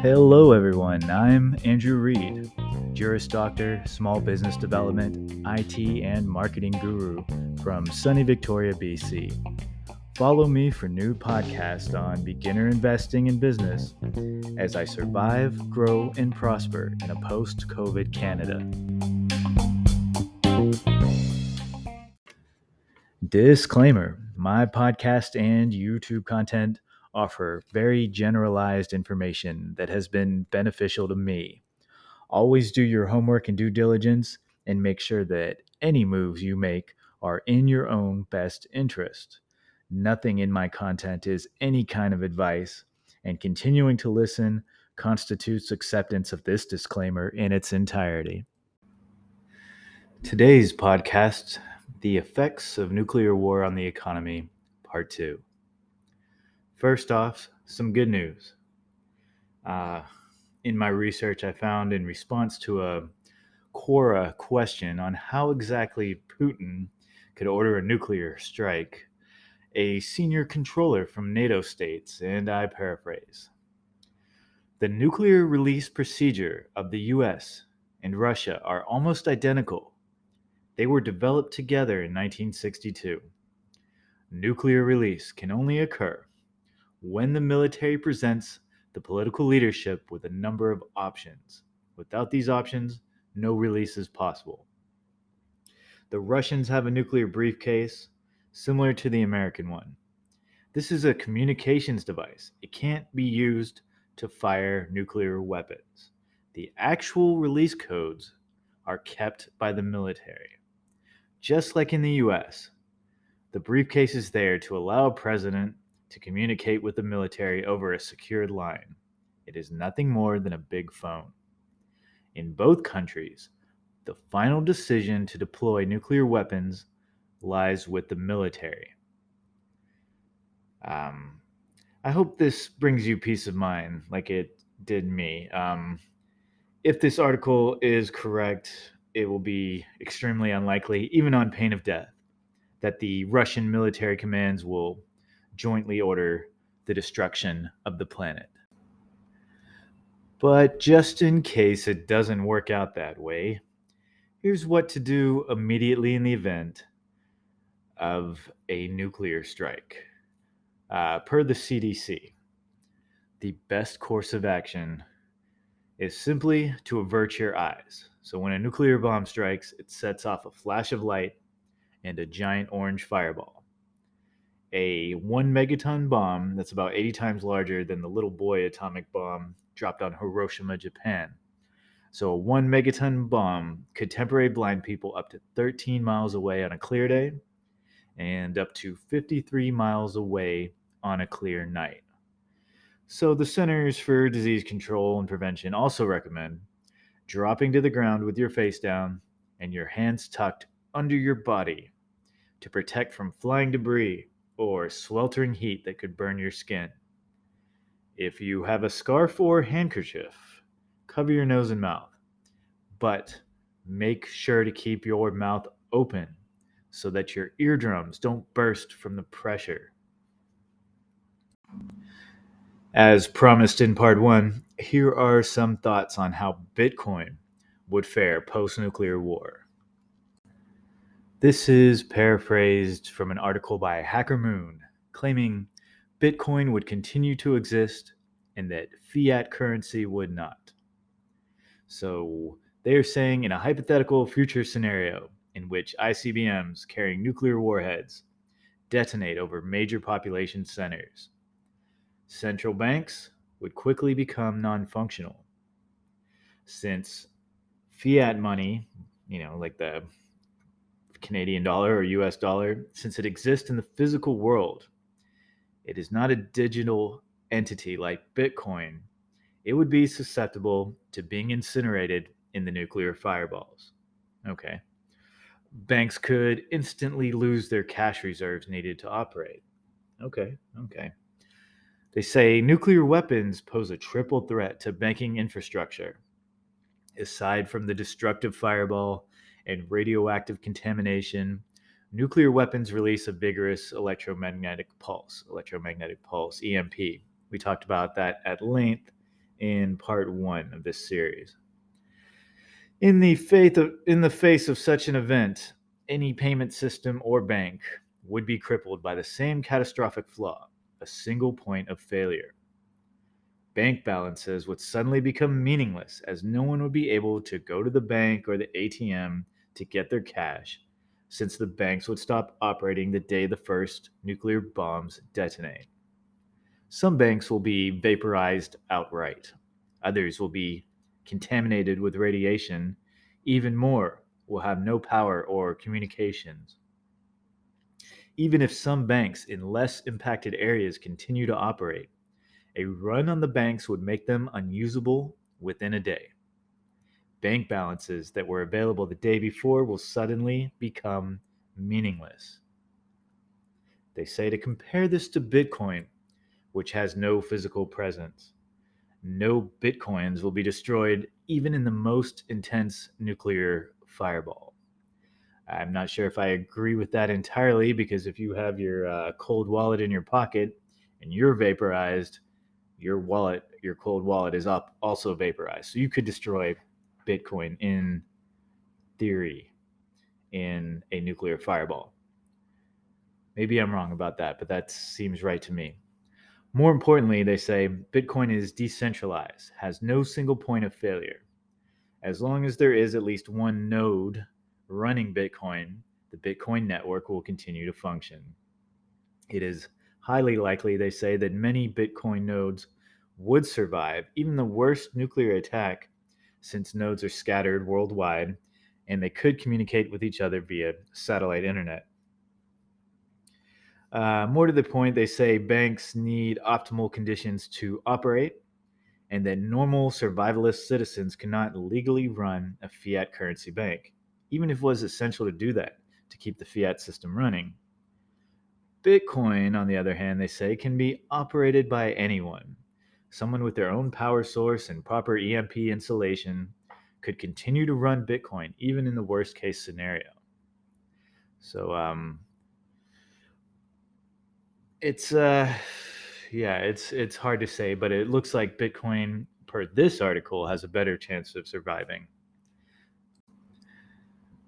Hello, everyone. I'm Andrew Reed, Juris Doctor, Small Business Development, IT, and Marketing Guru from sunny Victoria, BC. Follow me for new podcasts on beginner investing in business as I survive, grow, and prosper in a post-COVID Canada. Disclaimer: my podcast and YouTube content offer very generalized information that has been beneficial to me. Always do your homework and due diligence and make sure that any moves you make are in your own best interest. Nothing in my content is any kind of advice, and continuing to listen constitutes acceptance of this disclaimer in its entirety. Today's podcast: The Effects of Nuclear War on the Economy, Part 2. First off, some good news. In my research, I found in response to a Quora question on how exactly Putin could order a nuclear strike, a senior controller from NATO states, and I paraphrase: the nuclear release procedure of the US and Russia are almost identical. They were developed together in 1962. Nuclear release can only occur when the military presents the political leadership with a number of options. Without these options, no release is possible. The Russians have a nuclear briefcase similar to the American one. This is a communications device. It can't be used to fire nuclear weapons. The actual release codes are kept by the military. Just like in the US, the briefcase is there to allow a president to communicate with the military over a secured line. It is nothing more than a big phone. In both countries, the final decision to deploy nuclear weapons lies with the military. I hope this brings you peace of mind like it did me. If this article is correct, it will be extremely unlikely, even on pain of death, that the Russian military commands will jointly order the destruction of the planet. But just in case it doesn't work out that way, here's what to do immediately in the event of a nuclear strike. Per the CDC, the best course of action is simply to avert your eyes. So when a nuclear bomb strikes, it sets off a flash of light and a giant orange fireball. A 1 megaton bomb that's about 80 times larger than the little boy atomic bomb dropped on Hiroshima, Japan. So a 1 megaton bomb could temporarily blind people up to 13 miles away on a clear day and up to 53 miles away on a clear night. So the Centers for Disease Control and Prevention also recommend dropping to the ground with your face down and your hands tucked under your body to protect from flying debris or sweltering heat that could burn your skin. If you have a scarf or handkerchief, cover your nose and mouth, but make sure to keep your mouth open so that your eardrums don't burst from the pressure. As promised in part 1, here are some thoughts on how Bitcoin would fare post-nuclear war. This is paraphrased from an article by Hacker Moon, claiming Bitcoin would continue to exist and that fiat currency would not. So they are saying in a hypothetical future scenario in which ICBMs carrying nuclear warheads detonate over major population centers, central banks would quickly become non-functional. Since fiat money, like the Canadian dollar or US dollar, since it exists in the physical world, it is not a digital entity like Bitcoin. It would be susceptible to being incinerated in the nuclear fireballs. Okay. Banks could instantly lose their cash reserves needed to operate. Okay. They say nuclear weapons pose a triple threat to banking infrastructure. Aside from the destructive fireball and radioactive contamination, nuclear weapons release a vigorous electromagnetic pulse, EMP. We talked about that at length in part 1 of this series. In the face of such an event, any payment system or bank would be crippled by the same catastrophic flaw, a single point of failure. Bank balances would suddenly become meaningless, as no one would be able to go to the bank or the ATM to get their cash, since the banks would stop operating the day the first nuclear bombs detonate. Some banks will be vaporized outright. Others will be contaminated with radiation. Even more will have no power or communications. Even if some banks in less impacted areas continue to operate, a run on the banks would make them unusable within a day. Bank balances that were available the day before will suddenly become meaningless. They say to compare this to Bitcoin, which has no physical presence. No Bitcoins will be destroyed even in the most intense nuclear fireball. I'm not sure if I agree with that entirely, because if you have your cold wallet in your pocket and you're vaporized, your cold wallet is also vaporized. So you could destroy Bitcoin in theory in a nuclear fireball. Maybe I'm wrong about that, but that seems right to me. More importantly, they say Bitcoin is decentralized, has no single point of failure. As long as there is at least one node running Bitcoin, the Bitcoin network will continue to function. It is highly likely, they say, that many Bitcoin nodes would survive even the worst nuclear attack, since nodes are scattered worldwide and they could communicate with each other via satellite internet. More to the point, they say banks need optimal conditions to operate, and that normal survivalist citizens cannot legally run a fiat currency bank, even if it was essential to do that to keep the fiat system running. Bitcoin, on the other hand, they say, can be operated by anyone. Someone with their own power source and proper EMP installation could continue to run Bitcoin even in the worst case scenario. So it's hard to say, but it looks like Bitcoin, per this article, has a better chance of surviving.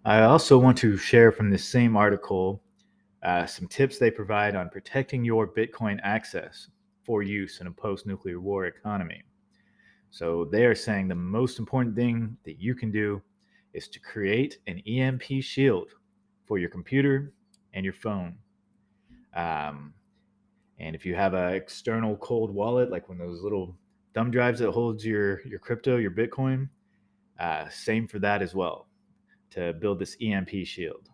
I also want to share from this same article some tips they provide on protecting your Bitcoin access for use in a post-nuclear war economy. So they are saying the most important thing that you can do is to create an EMP shield for your computer and your phone. And if you have an external cold wallet, like one of those little thumb drives that holds your crypto, your Bitcoin, same for that as well, to build this EMP shield.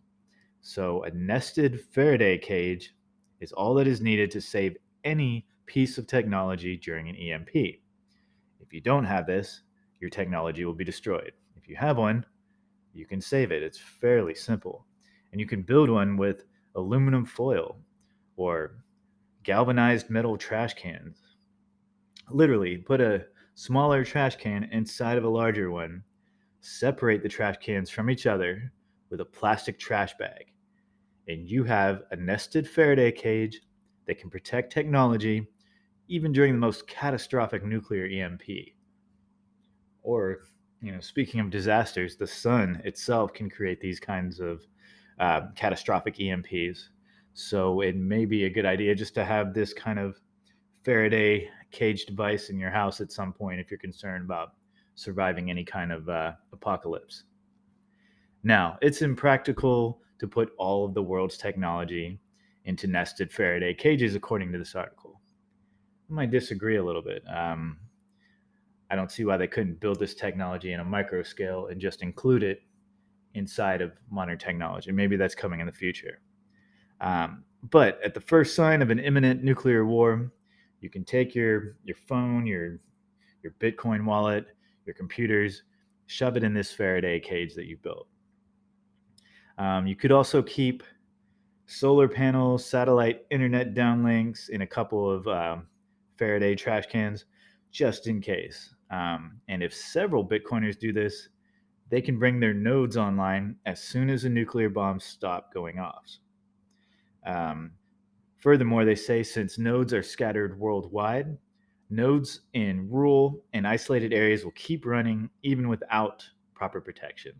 So a nested Faraday cage is all that is needed to save any piece of technology during an EMP. If you don't have this, your technology will be destroyed. If you have one, you can save it. It's fairly simple. And you can build one with aluminum foil or galvanized metal trash cans. Literally, put a smaller trash can inside of a larger one, separate the trash cans from each other with a plastic trash bag, and you have a nested Faraday cage that can protect technology even during the most catastrophic nuclear EMP. Or, speaking of disasters, the sun itself can create these kinds of catastrophic EMPs. So it may be a good idea just to have this kind of Faraday cage device in your house at some point if you're concerned about surviving any kind of apocalypse. Now, it's impractical to put all of the world's technology into nested Faraday cages, according to this article. I might disagree a little bit. I don't see why they couldn't build this technology in a micro scale and just include it inside of modern technology. Maybe that's coming in the future. But at the first sign of an imminent nuclear war, you can take your phone, your Bitcoin wallet, your computers, shove it in this Faraday cage that you built. You could also keep solar panels, satellite internet downlinks in a couple of Faraday trash cans, just in case. And if several Bitcoiners do this, they can bring their nodes online as soon as the nuclear bombs stop going off. Furthermore, they say since nodes are scattered worldwide, Nodes in rural and isolated areas will keep running even without proper protection.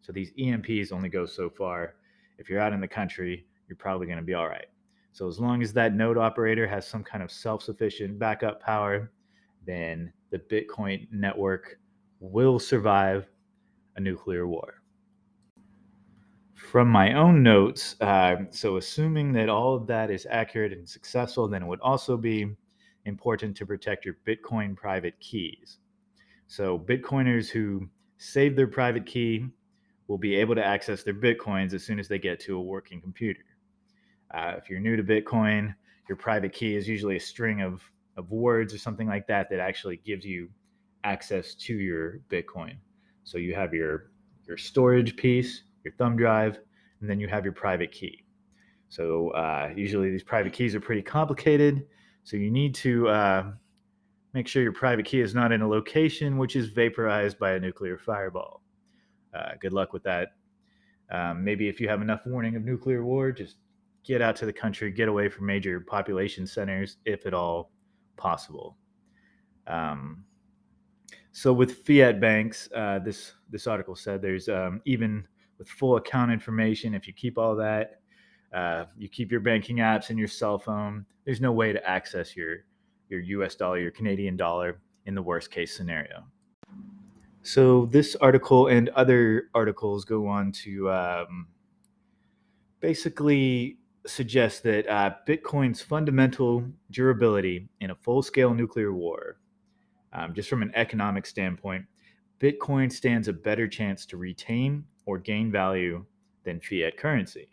So these EMPs only go so far. If you're out in the country, you're probably going to be all right. So as long as that node operator has some kind of self-sufficient backup power, then the Bitcoin network will survive a nuclear war. From my own notes, so assuming that all of that is accurate and successful, then it would also be important to protect your Bitcoin private keys. So Bitcoiners who save their private key will be able to access their Bitcoins as soon as they get to a working computer. If you're new to Bitcoin, your private key is usually a string of words or something like that that actually gives you access to your Bitcoin. So you have your storage piece, your thumb drive, and then you have your private key. So usually these private keys are pretty complicated. So you need to make sure your private key is not in a location which is vaporized by a nuclear fireball. Good luck with that. Maybe if you have enough warning of nuclear war, just get out to the country, get away from major population centers, if at all possible. So with fiat banks, this article said there's even with full account information, if you keep all that, you keep your banking apps in your cell phone, there's no way to access your US dollar, your Canadian dollar in the worst case scenario. So this article and other articles go on to basically suggest that Bitcoin's fundamental durability in a full-scale nuclear war, just from an economic standpoint, Bitcoin stands a better chance to retain or gain value than fiat currency.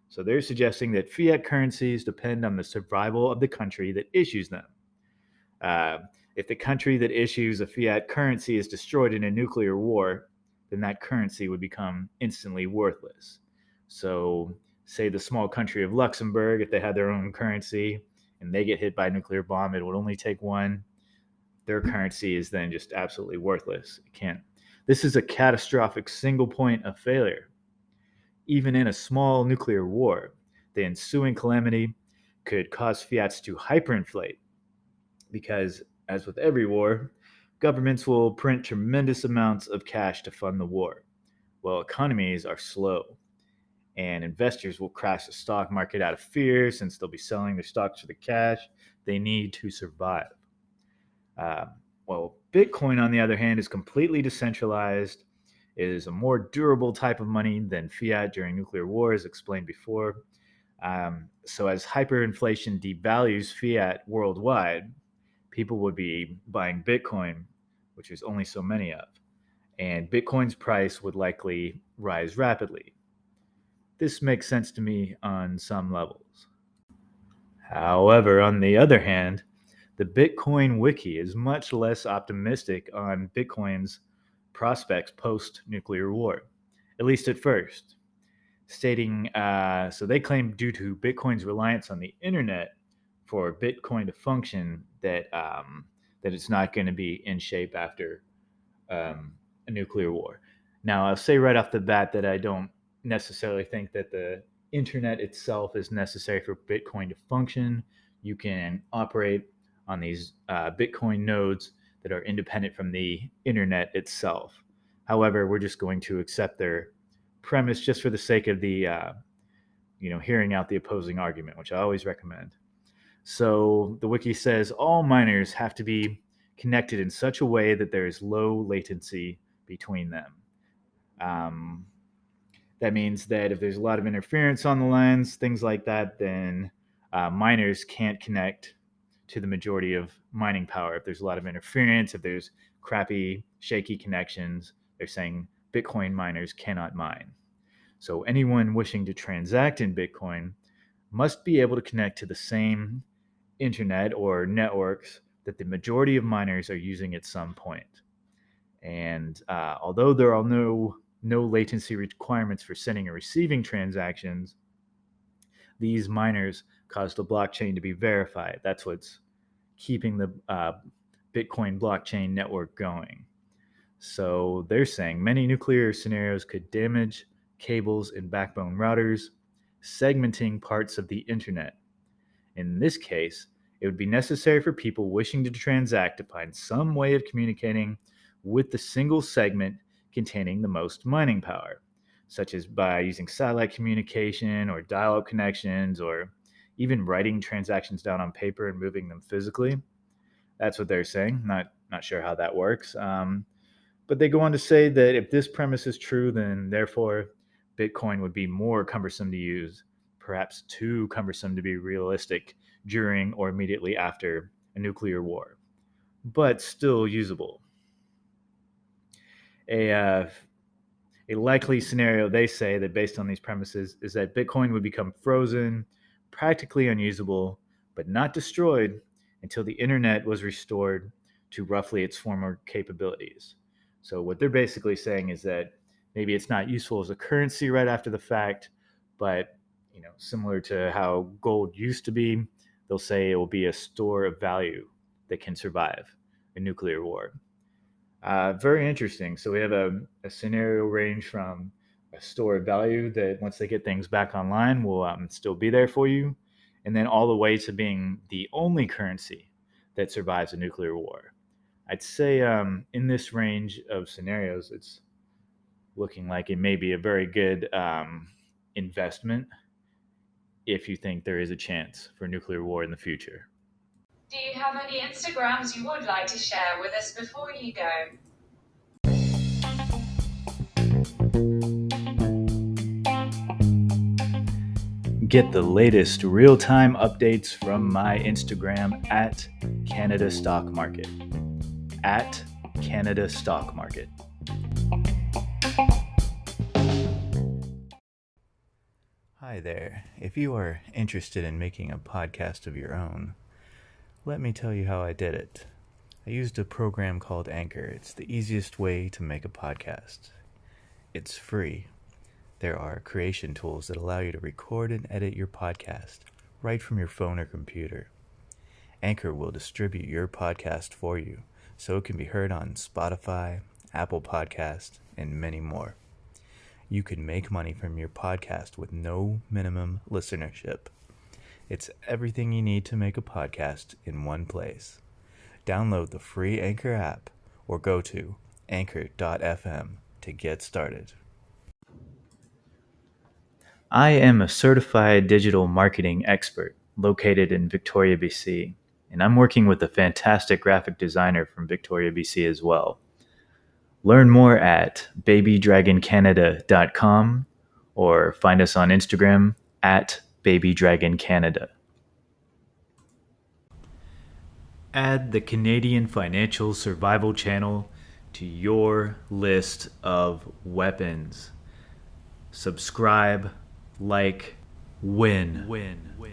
So they're suggesting that fiat currencies depend on the survival of the country that issues them. If the country that issues a fiat currency is destroyed in a nuclear war, then that currency would become instantly worthless. So, say the small country of Luxembourg, if they had their own currency and they get hit by a nuclear bomb, it would only take one. Their currency is then just absolutely worthless. It can't. This is a catastrophic single point of failure. Even in a small nuclear war, the ensuing calamity could cause fiats to hyperinflate because, as with every war, governments will print tremendous amounts of cash to fund the war. Well, economies are slow, and investors will crash the stock market out of fear since they'll be selling their stocks for the cash they need to survive. Well, Bitcoin, on the other hand, is completely decentralized. It is a more durable type of money than fiat during nuclear war, as explained before. So as hyperinflation devalues fiat worldwide, people would be buying Bitcoin, which there's only so many of, and Bitcoin's price would likely rise rapidly. This makes sense to me on some levels. However, on the other hand, the Bitcoin wiki is much less optimistic on Bitcoin's prospects post-nuclear war, at least at first, stating, so they claim due to Bitcoin's reliance on the internet for Bitcoin to function, that it's not going to be in shape after a nuclear war. Now, I'll say right off the bat that I don't necessarily think that the internet itself is necessary for Bitcoin to function. You can operate on these Bitcoin nodes that are independent from the internet itself. However, we're just going to accept their premise just for the sake of the hearing out the opposing argument, which I always recommend. So the wiki says all miners have to be connected in such a way that there is low latency between them. That means that if there's a lot of interference on the lines, things like that, then miners can't connect to the majority of mining power. If there's a lot of interference, if there's crappy, shaky connections, they're saying Bitcoin miners cannot mine. So anyone wishing to transact in Bitcoin must be able to connect to the same internet or networks that the majority of miners are using at some point. And although there are no latency requirements for sending or receiving transactions, these miners cause the blockchain to be verified. That's what's keeping the Bitcoin blockchain network going. So they're saying many nuclear scenarios could damage cables and backbone routers, segmenting parts of the internet. In this case, It would be necessary for people wishing to transact to find some way of communicating with the single segment containing the most mining power, such as by using satellite communication or dial-up connections, or even writing transactions down on paper and moving them physically. That's what they're saying. Not sure how that works. But they go on to say that if this premise is true, then therefore Bitcoin would be more cumbersome to use, perhaps too cumbersome to be realistic during or immediately after a nuclear war, but still usable. A likely scenario, they say, that based on these premises is that Bitcoin would become frozen, practically unusable, but not destroyed until the internet was restored to roughly its former capabilities. So what they're basically saying is that maybe it's not useful as a currency right after the fact, but similar to how gold used to be, they'll say it will be a store of value that can survive a nuclear war. Very interesting. So we have a scenario range from a store of value that once they get things back online will still be there for you, and then all the way to being the only currency that survives a nuclear war. I'd say in this range of scenarios, it's looking like it may be a very good investment if you think there is a chance for nuclear war in the future. Do you have any Instagrams you would like to share with us before you go? Get the latest real-time updates from my Instagram at Canada Stock Market. At Canada Stock Market. Hi there. If you are interested in making a podcast of your own, let me tell you how I did it. I used a program called Anchor. It's the easiest way to make a podcast. It's free. There are creation tools that allow you to record and edit your podcast right from your phone or computer. Anchor will distribute your podcast for you so it can be heard on Spotify, Apple Podcast, and many more. You can make money from your podcast with no minimum listenership. It's everything you need to make a podcast in one place. Download the free Anchor app or go to anchor.fm to get started. I am a certified digital marketing expert located in Victoria, BC, and I'm working with a fantastic graphic designer from Victoria, BC as well. Learn more at babydragoncanada.com or find us on Instagram at babydragoncanada. Add the Canadian Financial Survival Channel to your list of weapons. Subscribe, like, win.